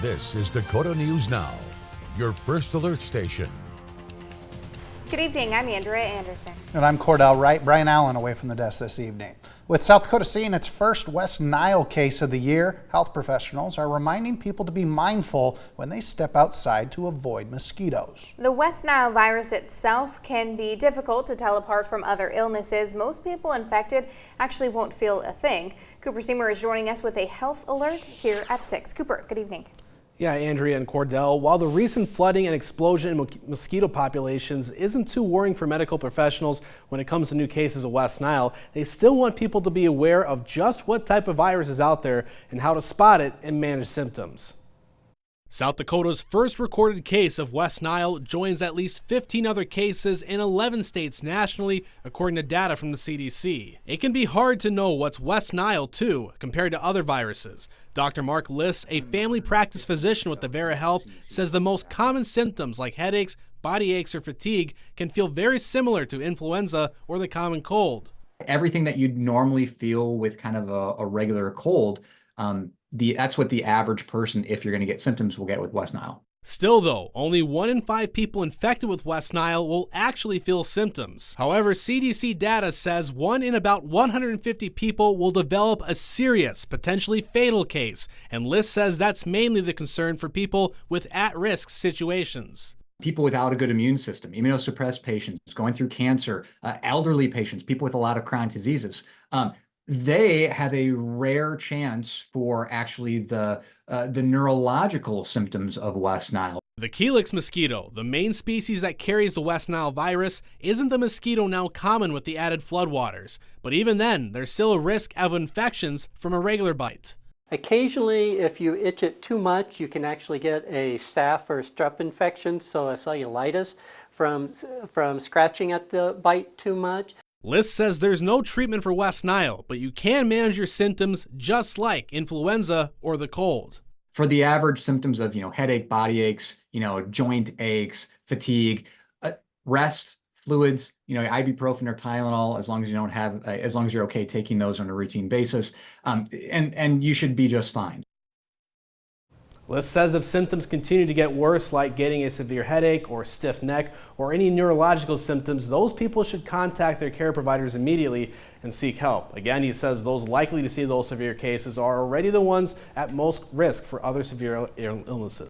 This is Dakota News Now, your first alert station. Good evening, I'm Andrea Anderson. And I'm Cordell Wright. Brian Allen away from the desk this evening. With South Dakota seeing its first West Nile case of the year, health professionals are reminding people to be mindful when they step outside to avoid mosquitoes. The West Nile virus itself can be difficult to tell apart from other illnesses. Most people infected actually won't feel a thing. Cooper Seamer is joining us with a health alert here at 6. Cooper, good evening. Yeah, Andrea and Cordell, while the recent flooding and explosion in mosquito populations isn't too worrying for medical professionals when it comes to new cases of West Nile, they still want people to be aware of just what type of virus is out there and how to spot it and manage symptoms. South Dakota's first recorded case of West Nile joins at least 15 other cases in 11 states nationally, according to data from the CDC. It can be hard to know what's West Nile, too, compared to other viruses. Dr. Mark Liss, a family practice physician with Avera Health, says the most common symptoms like headaches, body aches, or fatigue can feel very similar to influenza or the common cold. Everything that you'd normally feel with kind of a regular cold, that's what the average person, if you're going to get symptoms, will get with West Nile. Still though, only 1 in 5 people infected with West Nile will actually feel symptoms. However, CDC data says 1 in about 150 people will develop a serious, potentially fatal case, and Liss says that's mainly the concern for people with at-risk situations. People without a good immune system, immunosuppressed patients, going through cancer, elderly patients, people with a lot of chronic diseases, they have a rare chance for actually the neurological symptoms of West Nile. The Calyx mosquito, the main species that carries the West Nile virus, isn't the mosquito now common with the added floodwaters. But even then, there's still a risk of infections from a regular bite. Occasionally, if you itch it too much, you can actually get a staph or strep infection, so a cellulitis from scratching at the bite too much. Liss says there's no treatment for West Nile, but you can manage your symptoms just like influenza or the cold. For the average symptoms of, headache, body aches, joint aches, fatigue, rest, fluids, ibuprofen or Tylenol, as long as you don't have, as long as you're okay taking those on a routine basis, and you should be just fine. Liss says if symptoms continue to get worse, like getting a severe headache or stiff neck or any neurological symptoms, those people should contact their care providers immediately and seek help. Again, he says those likely to see those severe cases are already the ones at most risk for other severe illnesses.